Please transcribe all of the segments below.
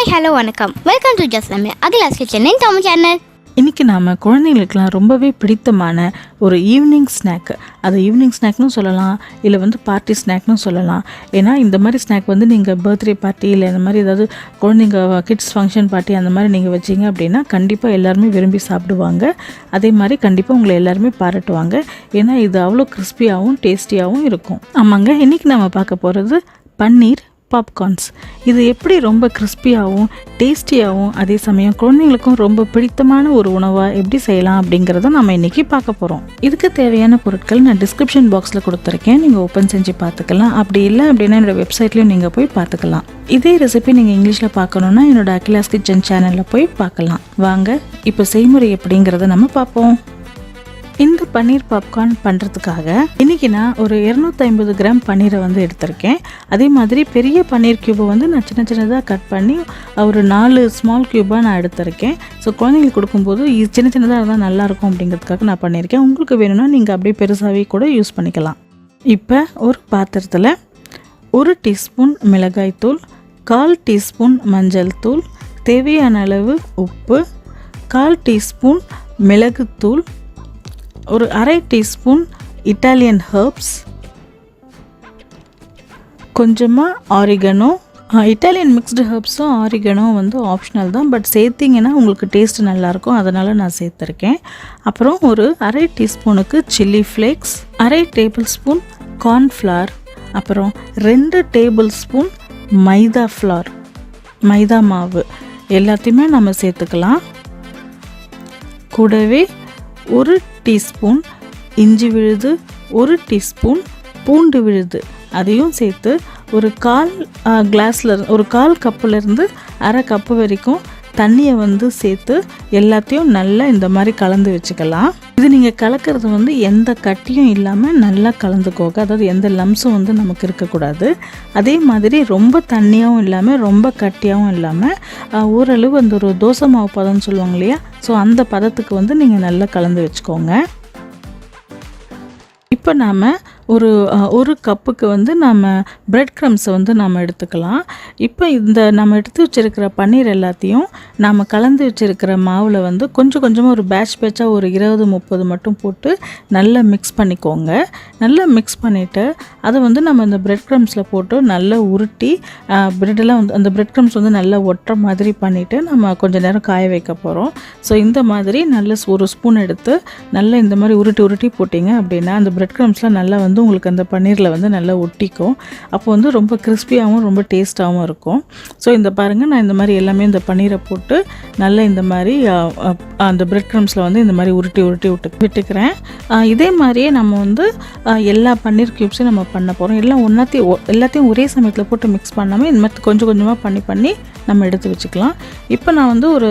Hi hello வணக்கம், welcome to just Akila's kitchen in Tamil channel. இன்றைக்கி நாம் குழந்தைங்களுக்கெலாம் ரொம்பவே பிடித்தமான ஒரு ஈவினிங் ஸ்நாக், அது ஈவினிங் ஸ்நாக்னு சொல்லலாம், இல்லை பார்ட்டி ஸ்நாக்னு சொல்லலாம். ஏன்னா இந்த மாதிரி ஸ்நாக் நீங்கள் பர்த்டே பார்ட்டி இல்லை இந்த மாதிரி ஏதாவது குழந்தைங்க கிட்ஸ் ஃபங்க்ஷன் பார்ட்டி அந்த மாதிரி நீங்கள் வச்சிங்க அப்படின்னா கண்டிப்பாக எல்லாருமே விரும்பி சாப்பிடுவாங்க. அதே மாதிரி கண்டிப்பாக உங்களை எல்லாருமே பாராட்டுவாங்க. ஏன்னா இது அவ்வளோ கிறிஸ்பியாகவும் டேஸ்டியாகவும் இருக்கும். ஆமாங்க, இன்றைக்கி நம்ம பார்க்க போகிறது பன்னீர் பாப்கார்ன்ஸ். இது எப்படி ரொம்ப கிறிஸ்பியாகவும் டேஸ்டியாகவும் அதே சமயம் குழந்தைங்களுக்கும் ரொம்ப பிடித்தமான ஒரு உணவாக எப்படி செய்யலாம் அப்படிங்கிறத நம்ம இன்றைக்கி பார்க்க போகிறோம். இதுக்கு தேவையான பொருட்கள் நான் டிஸ்கிரிப்ஷன் பாக்ஸில் கொடுத்துருக்கேன், நீங்கள் ஓப்பன் செஞ்சு பார்த்துக்கலாம். அப்படி இல்லை அப்படின்னா என்னோடய வெப்சைட்லேயும் நீங்கள் போய் பார்த்துக்கலாம். இதே ரெசிபி நீங்கள் இங்கிலீஷில் பார்க்கணுன்னா என்னோடய அகிலாஸ் கிச்சன் சேனலில் போய் பார்க்கலாம். வாங்க இப்போ செய்முறை எப்படிங்கிறத நம்ம பார்ப்போம். இந்த பன்னீர் பாப்கார்ன் பண்ணுறதுக்காக இன்றைக்கி நான் ஒரு 250 கிராம் பன்னீரை எடுத்திருக்கேன். அதே மாதிரி பெரிய பன்னீர் க்யூபை நான் சின்ன சின்னதாக கட் பண்ணி ஒரு 4 ஸ்மால் க்யூபாக நான் எடுத்திருக்கேன். ஸோ குழந்தைங்களுக்கு கொடுக்கும்போது சின்ன சின்னதாக இருந்தால் நல்லாயிருக்கும் அப்படிங்கிறதுக்காக நான் பண்ணியிருக்கேன். உங்களுக்கு வேணும்னா நீங்கள் அப்படியே பெருசாகவே கூட யூஸ் பண்ணிக்கலாம். இப்போ ஒரு பாத்திரத்தில் 1 டீஸ்பூன் மிளகாய்த்தூள், 1/4 டீஸ்பூன் மஞ்சள் தூள், தேவையான அளவு உப்பு, 1/4 டீஸ்பூன் மிளகுத்தூள், ஒரு 1/2 டீஸ்பூன் இட்டாலியன் ஹர்ப்ஸ், கொஞ்சமாக ஆரிகனோ. இட்டாலியன் மிக்ஸ்டு ஹர்ப்ஸும் ஆரிகனோ ஆப்ஷனல் தான், பட் சேர்த்திங்கன்னா உங்களுக்கு டேஸ்ட்டு நல்லாயிருக்கும், அதனால் நான் சேர்த்துருக்கேன். அப்புறம் ஒரு 1/2 டீஸ்பூனுக்கு chilli flakes, 1/2 tablespoon cornflour, அப்புறம் 2 டேபிள் ஸ்பூன் மைதா மாவு எல்லாத்தையுமே நம்ம சேர்த்துக்கலாம். கூடவே 1 டீஸ்பூன் இஞ்சி விழுது, 1 டீஸ்பூன் பூண்டு விழுது அதையும் சேர்த்து ஒரு 1/4 கப்புலேருந்து 1/2 கப்பு வரைக்கும் தண்ணியை சேர்த்து எல்லாத்தையும் நல்லா இந்த மாதிரி கலந்து வச்சுக்கலாம். இது நீங்கள் கலக்கிறது எந்த கட்டியும் இல்லாமல் நல்லா கலந்துக்கோங்க. அதாவது எந்த லம்ஸும் நமக்கு இருக்கக்கூடாது. அதே மாதிரி ரொம்ப தண்ணியாகவும் இல்லாமல் ரொம்ப கட்டியாகவும் இல்லாமல் ஓரளவு ஒரு தோசை மாவு பதம்னு சொல்லுவாங்க இல்லையா, ஸோ அந்த பதத்துக்கு நீங்கள் நல்லா கலந்து வச்சுக்கோங்க. இப்போ நாம் ஒரு கப்புக்கு நாம் பிரெட் க்ரம்ஸை நாம் எடுத்துக்கலாம். இப்போ இந்த நம்ம எடுத்து வச்சுருக்கிற பன்னீர் எல்லாத்தையும் நாம் கலந்து வச்சுருக்கிற மாவில் கொஞ்சம் கொஞ்சமாக ஒரு பேட்சாக ஒரு 20-30 மட்டும் போட்டு நல்லா மிக்ஸ் பண்ணிக்கோங்க. நல்லா மிக்ஸ் பண்ணிவிட்டு அதை நம்ம இந்த பிரெட் க்ரம்ஸில் போட்டு நல்லா உருட்டி பிரெட்டெல்லாம் அந்த பிரெட் க்ரம்ஸ் நல்லா ஒட்டுற மாதிரி பண்ணிவிட்டு நம்ம கொஞ்சம் நேரம் காய வைக்க போகிறோம். ஸோ இந்த மாதிரி நல்ல ஒரு ஸ்பூன் எடுத்து நல்லா இந்த மாதிரி உருட்டி போட்டிங்க அப்படின்னா அந்த பிரெட் க்ரம்ஸ்லாம் நல்லா உங்களுக்கு அந்த பன்னீரில் நல்லா ஒட்டிக்கும். அப்போ ரொம்ப கிறிஸ்பியாகவும் ரொம்ப டேஸ்ட்டாகவும் இருக்கும். ஸோ இந்த பாருங்கள், நான் இந்த மாதிரி எல்லாமே இந்த பன்னீரை போட்டு நல்லா இந்த மாதிரி அந்த பிரெட் க்ரம்ஸில் இந்த மாதிரி உருட்டி விட்டுக்கிறேன். இதே மாதிரியே நம்ம எல்லா பன்னீர் க்யூப்ஸையும் நம்ம பண்ண போகிறோம். எல்லாத்தையும் ஒரே சமயத்தில் போட்டு மிக்ஸ் பண்ணாமல் இந்த மாதிரி கொஞ்சம் கொஞ்சமாக பண்ணி நம்ம எடுத்து வச்சுக்கலாம். இப்போ நான் ஒரு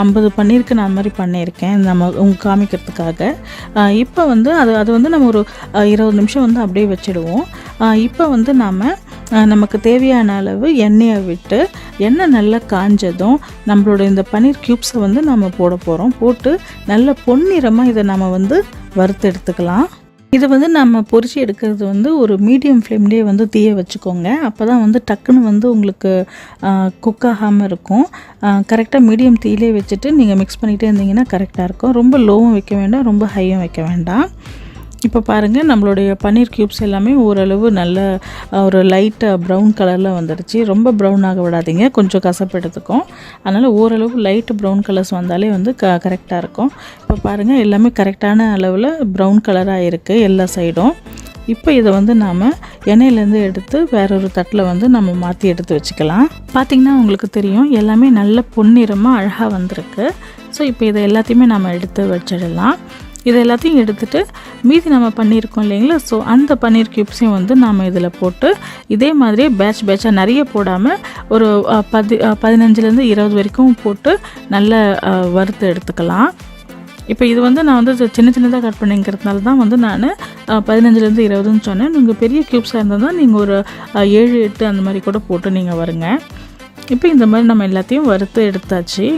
50 பன்னீருக்கு நான் மாதிரி பண்ணியிருக்கேன் நம்ம உங்களுக்கு காமிக்கிறதுக்காக. இப்போ அது நம்ம ஒரு 20 நிமிஷம் அப்படியே வச்சுடுவோம். இப்போ நமக்கு தேவையான அளவு எண்ணெயை விட்டு எண்ணெய் நல்லா காஞ்சதும் நம்மளோட இந்த பன்னீர் க்யூப்ஸை நம்ம போட போகிறோம். போட்டு நல்ல பொன்னிறமாக இதை நம்ம வறுத்து எடுத்துக்கலாம். இதை நம்ம பொரிச்சு எடுக்கிறது ஒரு மீடியம் ஃப்ளேம்லேயே தீய வச்சுக்கோங்க. அப்போ தான் டக்குன்னு உங்களுக்கு குக் ஆகாமல் இருக்கும். கரெக்டாக மீடியம் தீயிலே வச்சுட்டு நீங்கள் மிக்ஸ் பண்ணிகிட்டே இருந்தீங்கன்னா கரெக்டாக இருக்கும். ரொம்ப லோவும் வைக்க வேண்டாம், ரொம்ப ஹையும் வைக்க வேண்டாம். இப்போ பாருங்கள், நம்மளுடைய பன்னீர் க்யூப்ஸ் எல்லாமே ஓரளவு நல்ல ஒரு லைட்டாக ப்ரௌன் கலரில் வந்துடுச்சு. ரொம்ப ப்ரௌன் ஆக விடாதீங்க, கொஞ்சம் கசப்பு எடுத்துக்கும். அதனால் ஓரளவு லைட்டு ப்ரௌன் கலர்ஸ் வந்தாலே கரெக்டாக இருக்கும். இப்போ பாருங்கள், எல்லாமே கரெக்டான அளவில் ப்ரௌன் கலராக இருக்குது எல்லா சைடும். இப்போ இதை நாம் எண்ணெயிலேருந்து எடுத்து வேறொரு தட்டில் நம்ம மாற்றி எடுத்து வச்சுக்கலாம். பார்த்திங்கன்னா உங்களுக்கு தெரியும், எல்லாமே நல்ல பொன்னிறமாக அழகாக வந்திருக்கு. ஸோ இப்போ இதை எல்லாத்தையுமே நம்ம எடுத்து வச்சிடலாம். இது எல்லாத்தையும் எடுத்துகிட்டு மீதி நம்ம பண்ணியிருக்கோம் இல்லைங்களா, ஸோ அந்த பன்னீர் க்யூப்ஸையும் நாம் இதில் போட்டு இதே மாதிரியே பேட்சாக நிறைய போடாமல் ஒரு 15லேருந்து 20 வரைக்கும் போட்டு நல்லா வறுத்து எடுத்துக்கலாம். இப்போ இது நான் சின்ன சின்னதாக கட் பண்ணிங்கிறதுனால தான் நான் 15லேருந்து 20ன்னு சொன்னேன். நீங்கள் பெரிய க்யூப்ஸாக இருந்தால் தான் நீங்கள் ஒரு 7-8 அந்த மாதிரி கூட போட்டு நீங்கள் வருங்க. இப்போ இந்த மாதிரி நம்ம எல்லாத்தையும் வறுத்து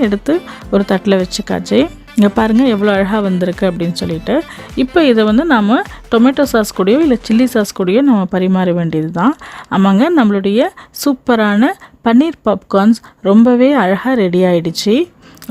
எடுத்து ஒரு தட்டில் வச்சுக்காச்சு. இங்கே பாருங்கள் எவ்வளோ அழகாக வந்திருக்கு அப்படின்னு சொல்லிட்டு. இப்போ இதை வந்து நாம் டொமேட்டோ சாஸ் கூடயோ இல்லை சில்லி சாஸ் கூடயோ நம்ம பரிமாற வேண்டியது தான். ஆமாங்க, நம்மளுடைய சூப்பரான பன்னீர் பாப்கார்ன்ஸ் ரொம்பவே அழகாக ரெடி ஆகிடுச்சு.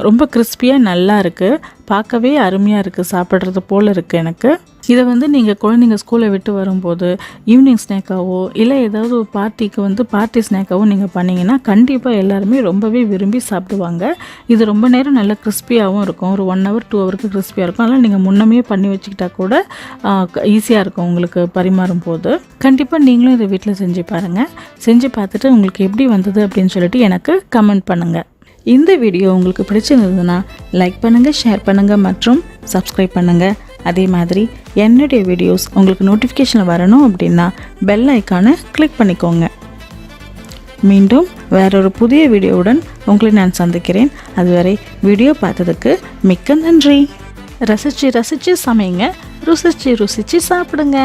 ரொம்ப கிறிஸ்பியாக நல்லா இருக்குது, பார்க்கவே அருமையாக இருக்குது, சாப்பிட்றது போல் இருக்குது எனக்கு. இதை வந்து நீங்கள் குழந்தைங்க ஸ்கூலை விட்டு வரும்போது ஈவினிங் ஸ்நாக்காவோ இல்லை ஏதாவது ஒரு பார்ட்டிக்கு வந்து பார்ட்டி ஸ்நாக்காவோ நீங்கள் பண்ணிங்கன்னா கண்டிப்பாக எல்லாருமே ரொம்பவே விரும்பி சாப்பிடுவாங்க. இது ரொம்ப நேரம் நல்லா கிறிஸ்பியாகவும் இருக்கும், ஒரு 1 hour 2 hour கிறிஸ்பியாக இருக்கும். அதனால் நீங்கள் முன்னமே பண்ணி வச்சுக்கிட்டா கூட ஈஸியாக இருக்கும் உங்களுக்கு பரிமாறும் போது. கண்டிப்பாக நீங்களும் இதை வீட்டில் செஞ்சு பாருங்கள். செஞ்சு பார்த்துட்டு உங்களுக்கு எப்படி வந்தது அப்படின்னு சொல்லிட்டு எனக்கு கமெண்ட் பண்ணுங்கள். இந்த வீடியோ உங்களுக்கு பிடிச்சிருந்ததுன்னா லைக் பண்ணுங்கள், ஷேர் பண்ணுங்கள் மற்றும் சப்ஸ்கிரைப் பண்ணுங்கள். அதே மாதிரி என்னுடைய வீடியோஸ் உங்களுக்கு நோட்டிஃபிகேஷனில் வரணும் அப்படின்னா பெல் ஐக்கானை கிளிக் பண்ணிக்கோங்க. மீண்டும் வேறொரு புதிய வீடியோவுடன் உங்களை நான் சந்திக்கிறேன். அதுவரை வீடியோ பார்த்ததுக்கு மிக்க நன்றி. ரசித்து ரசித்து சமைங்க, ருசித்து ருசித்து சாப்பிடுங்க.